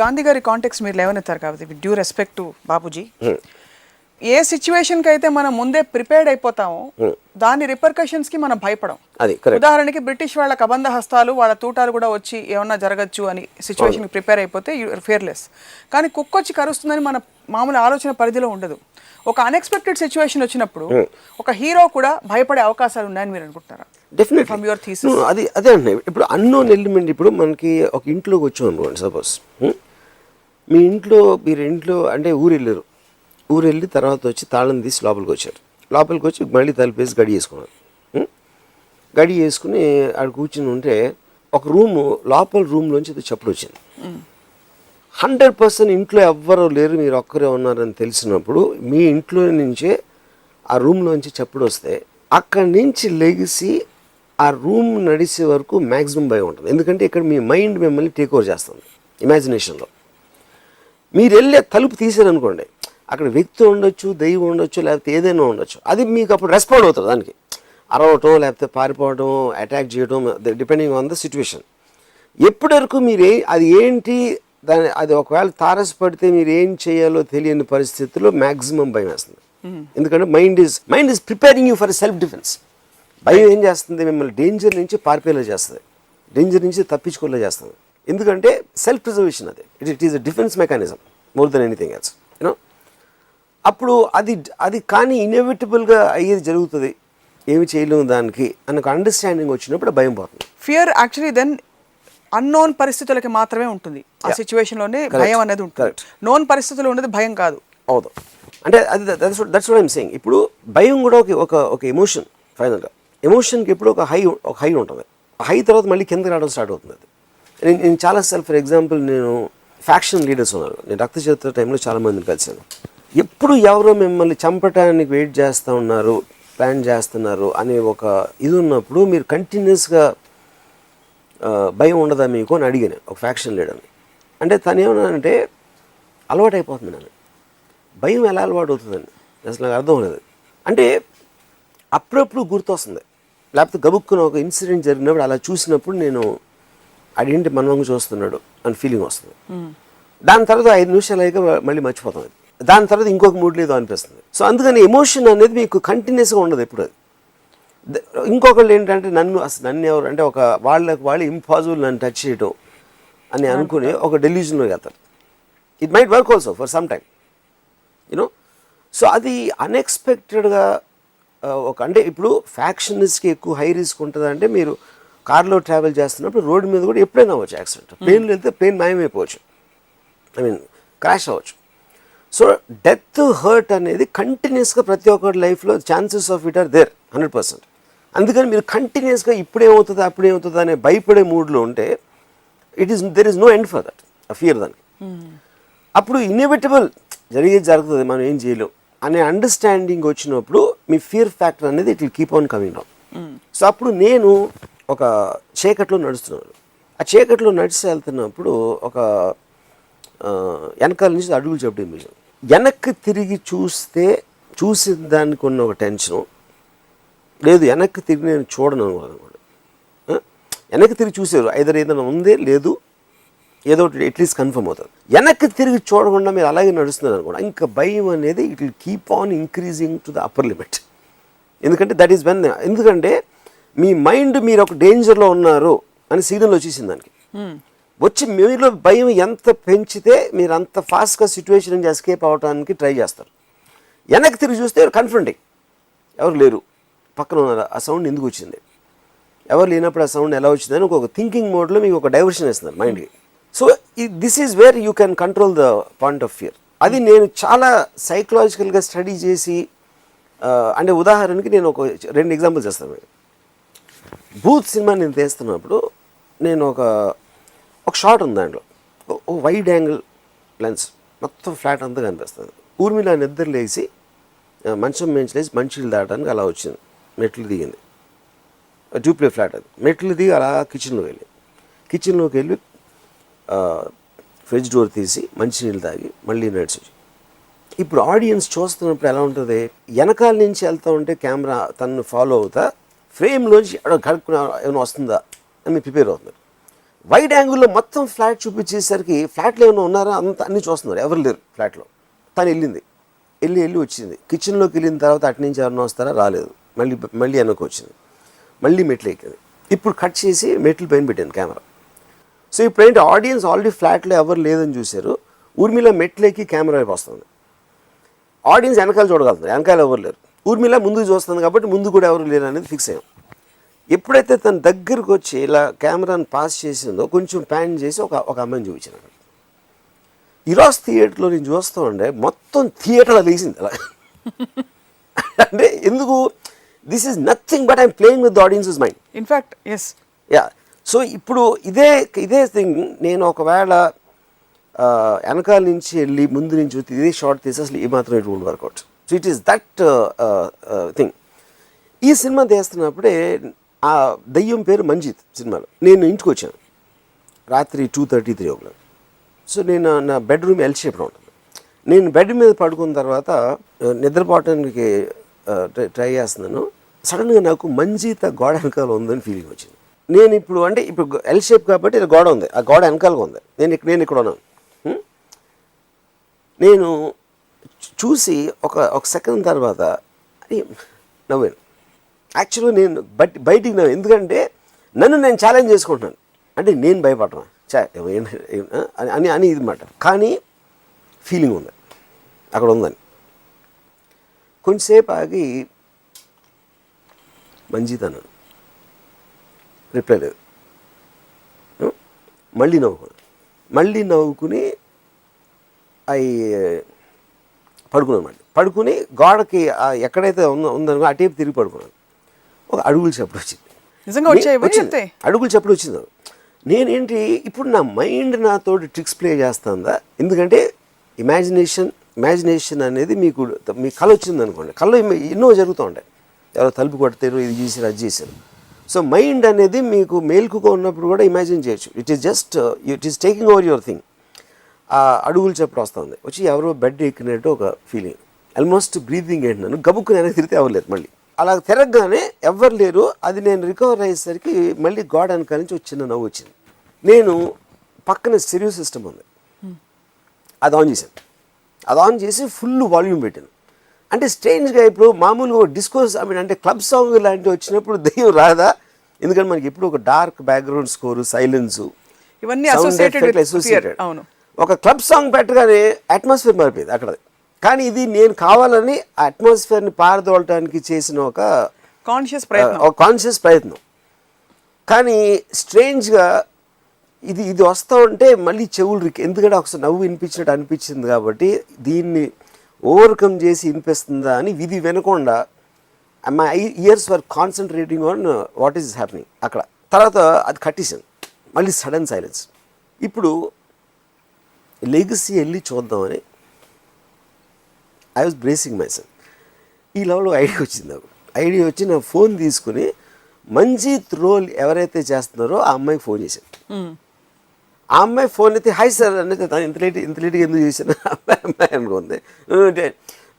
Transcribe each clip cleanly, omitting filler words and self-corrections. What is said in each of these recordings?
గాంధీ గారి కాంటెక్స్ మీరు లేవనెత్తారు కాబట్టి with due respect to Babuji, ఏ సిచ్యువేషన్కి అయితే మనం ముందే ప్రిపేర్డ్ అయిపోతామో దాని రిపర్కషన్స్కి మనం భయపడం. ఉదాహరణకి బ్రిటిష్ వాళ్ళ కబంధ హస్తాలు వాళ్ళ తూటాలు కూడా వచ్చి ఏమన్నా జరగచ్చు అని సిచ్యువేషన్కి ప్రిపేర్ అయిపోతే ఫియర్లెస్. కానీ కుక్క వచ్చి కరుస్తుందని మన మామూలు ఆలోచన పరిధిలో ఉండదు. ఒక అన్ఎక్స్పెక్టెడ్ సిచ్యువేషన్ వచ్చినప్పుడు ఒక హీరో కూడా భయపడే అవకాశాలు ఉన్నాయని మీరు అనుకుంటున్నారా? డెఫినెట్లీ. అది అదే అంటున్నాయి. ఇప్పుడు అన్నోన్ ఎలిమెంట్, ఇప్పుడు మనకి ఒక ఇంట్లోకి వచ్చాం అనుకోండి, సపోజ్ మీ ఇంట్లో అంటే ఊరు వెళ్ళి తర్వాత వచ్చి తాళం తీసి లోపలికి వచ్చి మళ్ళీ తలుపేసి గడి చేసుకున్నారు. గడి చేసుకుని ఆడ కూర్చుని ఉంటే ఒక లోపల రూమ్లోంచి చప్పుడు వచ్చింది. 100% ఇంట్లో ఎవ్వరూ లేరు, మీరు ఒక్కరే ఉన్నారని తెలిసినప్పుడు మీ ఇంట్లో నుంచే ఆ రూమ్లోంచి చప్పుడు వస్తే అక్కడి నుంచి లెగిసి ఆ రూమ్ నడిచే వరకు మ్యాక్సిమం భయం ఉంటుంది. ఎందుకంటే ఇక్కడ మీ మైండ్ మిమ్మల్ని టేక్ ఓవర్ చేస్తుంది ఇమాజినేషన్లో. మీరు వెళ్ళే తలుపు తీసారనుకోండి, అక్కడ వ్యక్తి ఉండొచ్చు, దైవం ఉండొచ్చు, లేకపోతే ఏదైనా ఉండొచ్చు, అది మీకు అప్పుడు రెస్పాండ్ అవుతుంది. దానికి అరవటం, లేకపోతే పారిపోవడం, అటాక్ చేయడం, డిపెండింగ్ ఆన్ ద సిచ్యువేషన్. ఎప్పటి వరకు మీరు అది ఏంటి అది ఒకవేళ తారసపడితే మీరు ఏం చేయాలో తెలియని పరిస్థితుల్లో మ్యాక్సిమం భయం వేస్తుంది. ఎందుకంటే mind is preparing you for self defence. భయం ఏం చేస్తుంది, మిమ్మల్ని డేంజర్ నుంచి పారిపోయేలా చేస్తుంది, డేంజర్ నుంచి తప్పించుకోలేలా చేస్తుంది. ఎందుకంటే సెల్ఫ్ ప్రిజర్వేషన్ అది. It is a defence mechanism more than anything else. You know, అప్పుడు అది కానీ ఇన్ఎవిటబుల్గా అయ్యేది జరుగుతుంది, ఏమి చేయలేము దానికి అన్న అండర్స్టాండింగ్ వచ్చినప్పుడు భయం పోతుంది. ఫియర్ యాక్చువల్లీ దెన్ అన్నోన్ పరిస్థితులకి మాత్రమే ఉంటుంది. ఆ సిచ్యువేషన్లోనే భయం అనేది ఉంటుంది. నోన్ పరిస్థితులు ఉండేది భయం కాదు. అవును, అంటే అది దట్స్ వాట్ ఐఎమ్ సేయింగ్. ఇప్పుడు భయం కూడా ఒక ఎమోషన్. ఫైనల్గా ఎమోషన్కి ఎప్పుడు ఒక హై ఉంటుంది. ఆ హై తర్వాత మళ్ళీ కిందకి రావడం స్టార్ట్ అవుతుంది. అది నేను చాలా ఫర్ ఎగ్జాంపుల్, నేను ఫ్యాక్షన్ లీడర్స్ ఉన్నారు, నేను రక్త చరిత్ర టైంలో చాలామందిని కలిసాను. ఎప్పుడు ఎవరో మిమ్మల్ని చంపటానికి వెయిట్ చేస్తూ ఉన్నారు, ప్లాన్ చేస్తున్నారు అనే ఒక ఇది ఉన్నప్పుడు మీరు కంటిన్యూస్గా భయం ఉండదా మీకు అని అడిగాను ఒక ఫ్యాక్షన్ లీడర్ని. అంటే తను ఏమన్నానంటే, అలవాటు అయిపోతుంది నన్ను. భయం ఎలా అలవాటు అవుతుందండి అసలు నాకు అర్థం లేదు. అంటే అప్పుడప్పుడు గుర్తొస్తుంది, లేకపోతే గబుక్కున ఒక ఇన్సిడెంట్ జరిగినప్పుడు అలా చూసినప్పుడు నేను అదేంటి మనవంగా చూస్తున్నాడు అని ఫీలింగ్ వస్తుంది. దాని తర్వాత 5 నిమిషాలు అయ్యాక మళ్ళీ మర్చిపోతుంది. దాని తర్వాత ఇంకొక మూడ్ లేదో అనిపిస్తుంది. సో అందుకని ఎమోషన్ అనేది మీకు కంటిన్యూస్గా ఉండదు ఎప్పుడు. అది ఇంకొకళ్ళు ఏంటంటే నన్ను ఎవరు అంటే ఒక వాళ్ళు ఇంపాసిబుల్ నన్ను టచ్ చేయటం అని అనుకుని ఒక డెల్యూజన్లోకి వెళ్తారు. It might work also for some time, you know. So అది అన్ఎక్స్పెక్టెడ్గా అంటే ఇప్పుడు ఫ్యాక్షనిస్ట్కి ఎక్కువ హై రిస్క్ ఉంటుంది. అంటే మీరు కార్లో ట్రావెల్ చేస్తున్నప్పుడు రోడ్డు మీద కూడా ఎప్పుడైనా అవ్వచ్చు యాక్సిడెంట్. ప్లేన్లో వెళ్తే ప్లేన్ మాయమైపోవచ్చు, క్రాష్ అవ్వచ్చు. సో డెత్, హర్ట్ అనేది కంటిన్యూస్గా ప్రతి ఒక్కరి లైఫ్లో chances of it are there 100%. అందుకని మీరు కంటిన్యూస్గా ఇప్పుడేమవుతుంది అప్పుడేమవుతుంది అనే భయపడే మూడ్లో ఉంటే there is no end for that, ఆ ఫియర్ దానికి. అప్పుడు ఇన్ఎవిటబుల్ జరుగుతుంది, మనం ఏం చేయలేం అనే అండర్స్టాండింగ్ వచ్చినప్పుడు మీ ఫియర్ ఫ్యాక్టర్ అనేది it will keep on coming down. So అప్పుడు నేను ఒక చీకట్లో నడుస్తున్నాను. ఆ చీకట్లో నడిచి వెళ్తున్నప్పుడు ఒక వెనకాల నుంచి అడుగులు చెప్పడం విషయం. వెనక్కి తిరిగి చూసిన దానికి ఉన్న ఒక టెన్షను లేదు, వెనక్కి తిరిగి నేను చూడను అనుకోండి. వెనక్కి తిరిగి చూసారు ఐదర్ ఏదైనా ఉందే లేదు, ఏదో ఒకటి అట్లీస్ట్ కన్ఫర్మ్ అవుతుంది. వెనక్కి తిరిగి చూడకుండా మీరు అలాగే నడుస్తున్నారు అనుకోండి, ఇంకా భయం అనేది it will keep on increasing to the upper limit. ఎందుకంటే దట్ ఈస్ వెన్, ఎందుకంటే మీ మైండ్ మీరు ఒక డేంజర్లో ఉన్నారు అని సిగ్నల్ వచ్చేసింది దానికి. వచ్చి మీలో భయం ఎంత పెంచితే మీరు అంత ఫాస్ట్గా సిచ్యువేషన్ నుంచి ఎస్కేప్ అవడానికి ట్రై చేస్తారు. వెనక్కి తిరిగి చూస్తే కన్ఫ్రంటింగ్, ఎవరు లేరు, పక్కన ఉన్నారు, ఆ సౌండ్ ఎందుకు వచ్చింది, ఎవరు లేనప్పుడు ఆ సౌండ్ ఎలా వచ్చిందని ఒక థింకింగ్ మోడ్లో మీకు ఒక డైవర్షన్ ఇస్తున్నారు మైండ్కి. So this is where you can control the point of fear. అది నేను చాలా సైకలాజికల్గా స్టడీ చేసి, అంటే ఉదాహరణకి నేను ఒక 2 ఎగ్జాంపుల్స్ చేస్తాను. భూత్ సినిమా నేను తీస్తున్నప్పుడు నేను ఒక షాట్ ఉంది, దాంట్లో వైడ్ యాంగిల్ లెన్స్, మొత్తం ఫ్లాట్ అంతా కనిపిస్తుంది. ఊర్మిళ నిద్ర లేచి మంచం మేంచి లేచి మంచినీళ్ళు దాటడానికి అలా వచ్చింది, మెట్లు దిగింది, ట్యూబ్లే ఫ్లాట్ అది. మెట్లు దిగి అలా కిచెన్లోకి వెళ్ళి ఫ్రిడ్జ్ డోర్ తీసి మంచినీళ్ళు తాగి మళ్ళీ నడిచి. ఇప్పుడు ఆడియన్స్ చూస్తున్నప్పుడు ఎలా ఉంటుంది, వెనకాల నుంచి వెళ్తూ ఉంటే కెమెరా తనను ఫాలో అవుతా ఫ్రేమ్లోంచి కడుక్కున్న ఏమైనా వస్తుందా అని ప్రిపేర్ అవుతున్నారు. వైడ్ యాంగిల్లో మొత్తం ఫ్లాట్ చూపించేసరికి ఫ్లాట్లో ఏమైనా ఉన్నారా అంత అన్నీ చూస్తున్నారు, ఎవరు లేరు ఫ్లాట్లో. తను వెళ్ళి వచ్చింది. కిచెన్లోకి వెళ్ళిన తర్వాత అటు నుంచి ఎవరైనా వస్తారా, రాలేదు. మళ్ళీ వెనక్కి వచ్చింది, మళ్ళీ మెట్లు ఎక్కింది. ఇప్పుడు కట్ చేసి మెట్లు పైన పెట్టాను కెమెరా. సో ఇప్పుడు ఏంటి, ఆడియన్స్ ఆల్రెడీ ఫ్లాట్లో ఎవరు లేదని చూశారు, ఊర్మిళ మెట్లు ఎక్కి కెమెరా వైపు వస్తుంది. ఆడియన్స్ వెనకాల చూడగలుగుతారు, వెనకాల ఎవరు లేరు. ఊర్మిళ ముందుకు చూస్తుంది కాబట్టి ముందు కూడా ఎవరు లేరు అనేది ఫిక్స్ అయ్యాం. ఎప్పుడైతే తన దగ్గరకు వచ్చి ఇలా కెమెరాని పాస్ చేసిందో కొంచెం ప్యాన్ చేసి ఒక అమ్మాయిని చూపించాను. ఈరోజు థియేటర్లో నేను చూస్తూ ఉండే మొత్తం థియేటర్లో లేచింది అలా. అంటే ఎందుకు, this is nothing but I'm playing with the audiences mind. In fact yes, yeah. So ఇప్పుడు ఇదే థింగ్ నేను ఒకవేళ వెనకాల నుంచి వెళ్ళి ముందు నుంచి ఇదే షార్ట్ తీసి అసలు ఏమాత్రం it would work out. So it is that thing. ఈ సినిమా తీస్తున్నప్పుడే ఆ దయ్యం పేరు మంజిత్ సినిమాలో. నేను ఇంటికి వచ్చాను రాత్రి 2:33 o'clock. సో నేను నా బెడ్రూమ్ ఎల్ షేప్లో ఉంటుంది. నేను బెడ్ మీద పడుకున్న తర్వాత నిద్రపోవటానికి ట్రై చేస్తున్నాను. సడన్గా నాకు మంజిత్ గోడ వెనకాల ఉందని ఫీలింగ్ వచ్చింది. నేను ఇప్పుడు ఎల్ షేప్ కాబట్టి ఇలా గోడ ఉంది, ఆ గోడ వెనకాలగా ఉంది. నేను ఇక్కడ ఉన్నాను. నేను చూసి ఒక సెకండ్ తర్వాత నవ్వాను. యాక్చువల్గా నేను బయటికి నవ్వు, ఎందుకంటే నన్ను నేను ఛాలెంజ్ చేసుకుంటున్నాను. అంటే నేను భయపడను అని ఇది మాట, కానీ ఫీలింగ్ ఉంది అక్కడ ఉందని. కొంచెంసేపు ఆగి మంజిత్ అన్నాను, రిప్లై లేదు. మళ్ళీ నవ్వుకుని పడుకున్నాను. పడుకుని గోడకి ఎక్కడైతే ఉందనుకో అటేపు తిరిగి పడుకున్నాను. ఒక అడుగులు చప్పుడు వచ్చింది. అడుగులు చప్పుడు వచ్చింది. నేనేంటి ఇప్పుడు నా మైండ్ నాతో ట్రిక్స్ ప్లే చేస్తుందా? ఎందుకంటే ఇమాజినేషన్ అనేది మీ కళ వచ్చింది అనుకోండి, కళ ఎన్నో జరుగుతూ ఉంటాయి. ఎవరో తలుపు కొడతారు, ఇది చేశారు, అది చేశారు. సో మైండ్ అనేది మీకు మేల్కుగా ఉన్నప్పుడు కూడా ఇమాజిన్ చేయొచ్చు. It is taking over your thing. ఆ అడుగులు చప్పుడు వస్తుంది, వచ్చి ఎవరో బెడ్ ఎక్కినట్టు ఒక ఫీలింగ్. ఆల్మోస్ట్ బ్రీతింగ్ ఏంటి, గబుక్కుని వెనక్కి తిరిగితే అవ్వలేదు. మళ్ళీ అలా తిరగగానే ఎవ్వరు లేరు. అది నేను రికవర్ అయ్యేసరికి మళ్ళీ గోడ వెనకాల నుంచి ఒక చిన్న నవ్వు వచ్చింది. నేను పక్కన స్టెరియో సిస్టమ్ ఉంది, అది ఆన్ చేశాను. అది ఆన్ చేసి ఫుల్ వాల్యూమ్ పెట్టాను. అంటే స్ట్రేంజ్గా ఇప్పుడు మామూలుగా డిస్కోస్ అంటే క్లబ్ సాంగ్ లాంటివి వచ్చినప్పుడు దెయ్యం రాదా? ఎందుకంటే మనకి ఎప్పుడు ఒక డార్క్ బ్యాక్గ్రౌండ్ స్కోరు, సైలెన్సు, ఇవన్నీ అసోసియేటెడ్. ఒక క్లబ్ సాంగ్ పెట్టగానే అట్మాస్ఫియర్ మారిపోయింది అక్కడ. కానీ ఇది నేను కావాలని ఆ అట్మాస్ఫియర్ని పారదోలటానికి చేసిన ఒక కాన్షియస్ ప్రయత్నం. కానీ స్ట్రేంజ్గా ఇది వస్తూ ఉంటే మళ్ళీ చెవులు ఎందుకంటే ఒకసారి నవ్వు వినిపించినట్టు అనిపించింది కాబట్టి దీన్ని ఓవర్కమ్ చేసి వినిపిస్తుందా అని విధి వినకుండా my years were concentrating on what is happening అక్కడ. తర్వాత అది కట్టేసాను, మళ్ళీ సడన్ సైలెన్స్. ఇప్పుడు లెగసీ వెళ్ళి చూద్దామని I was bracing my self. ఈ లెవెల్లో ఐడియా వచ్చింది నాకు. ఐడియా వచ్చి నా ఫోన్ తీసుకుని మంజిత్ రోల్ ఎవరైతే చేస్తున్నారో ఆ అమ్మాయికి ఫోన్ చేశాను. ఆ అమ్మాయి ఫోన్ అయితే హాయ్ సార్ అనేది, ఇంత లేట్గా ఎందుకు చేశాను అమ్మాయి అనుకుంది.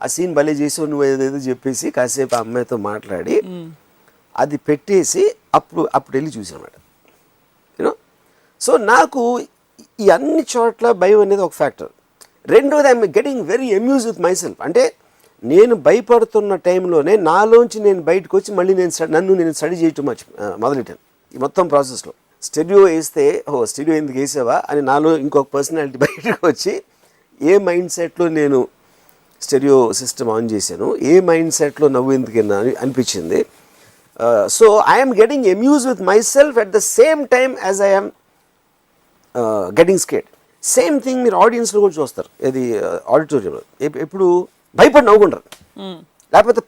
ఆ సీన్ భలే చేసావు నువ్వు ఏదేదో చెప్పేసి కాసేపు ఆ అమ్మాయితో మాట్లాడి అది పెట్టేసి అప్పుడు వెళ్ళి చూసాను అన్నమాట. యూనో, సో నాకు ఈ అన్ని చోట్ల భయం అనేది ఒక ఫ్యాక్టర్. రెండోది I'm getting very amuse with my self. అంటే నేను భయపడుతున్న టైంలోనే నాలోంచి నేను బయటకు వచ్చి మళ్ళీ నన్ను స్టడీ చేయటం మొదలెట్టాను. ఈ మొత్తం ప్రాసెస్లో స్టెడియో వేస్తే స్టెడియో ఎందుకు వేసావా అని నాలో ఇంకొక పర్సనాలిటీ బయటకు వచ్చి ఏ మైండ్ సెట్లో నేను స్టెడియో సిస్టమ్ ఆన్ చేశాను, ఏ మైండ్ సెట్లో నవ్వు ఎందుకన్నా అని అనిపించింది. So I'm getting amuse with my self at the same time as I'm getting scared. Same thing మీరు ఆడియన్స్లో కూడా చూస్తారు. ఇది ఆడిటోరియంలో ఎప్పుడు భయపడి నవ్వుకుంటారు, లేకపోతే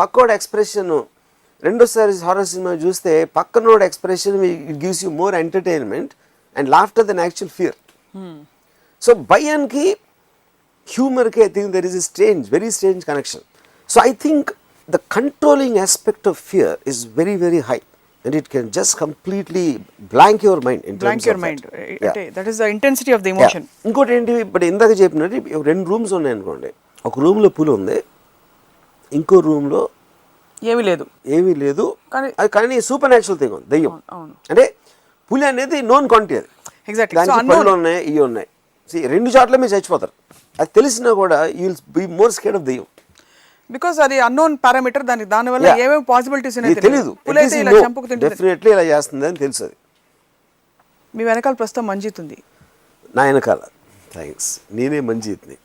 పక్కోడు ఎక్స్ప్రెషన్. రెండోసారి హారర్ సినిమా చూస్తే పక్కనోడు expression it gives you more entertainment and laughter then actual fear. So భయానికి హ్యూమర్కి I think there is a very strange connection. So I think the controlling aspect of fear is very very high and it can just completely blank your mind in terms of that. That is the intensity of the emotion. ఇంకోటి ఏంటి, ఇప్పుడు ఇందాక చెప్పినట్టు 2 rooms ఉన్నాయి అనుకోండి. ఒక రూమ్లో పులి ఉంది, ఇంకో రూమ్లో ఏమీ లేదు, కానీ సూపర్ న్యాచురల్ థింగ్ ఉంది దెయ్యం. అంటే పులి అనేది నోన్ క్వాంటిటీ అది. ఎగ్జాక్ట్లీ. దానికి పళ్ళు ఉన్నాయి, ఇవి ఉన్నాయి. రెండు చోట్ల మీరు చచ్చిపోతారు. అది తెలిసినా కూడా you will be more scared of దెయ్యం. బికాస్ అది అన్నోన్ పారామీటర్, దానివల్ల ఏమేమి పాసిబిలిటీస్ తెలియదు. డెఫినెట్లీ ఇలా చేస్తుంది అని తెలుసు. అది మీ వెనకాల ప్రస్తుతం మంజీత్ ఉంది. నా వెనకాల థ్యాంక్స్, నేనే మంజీత్ని.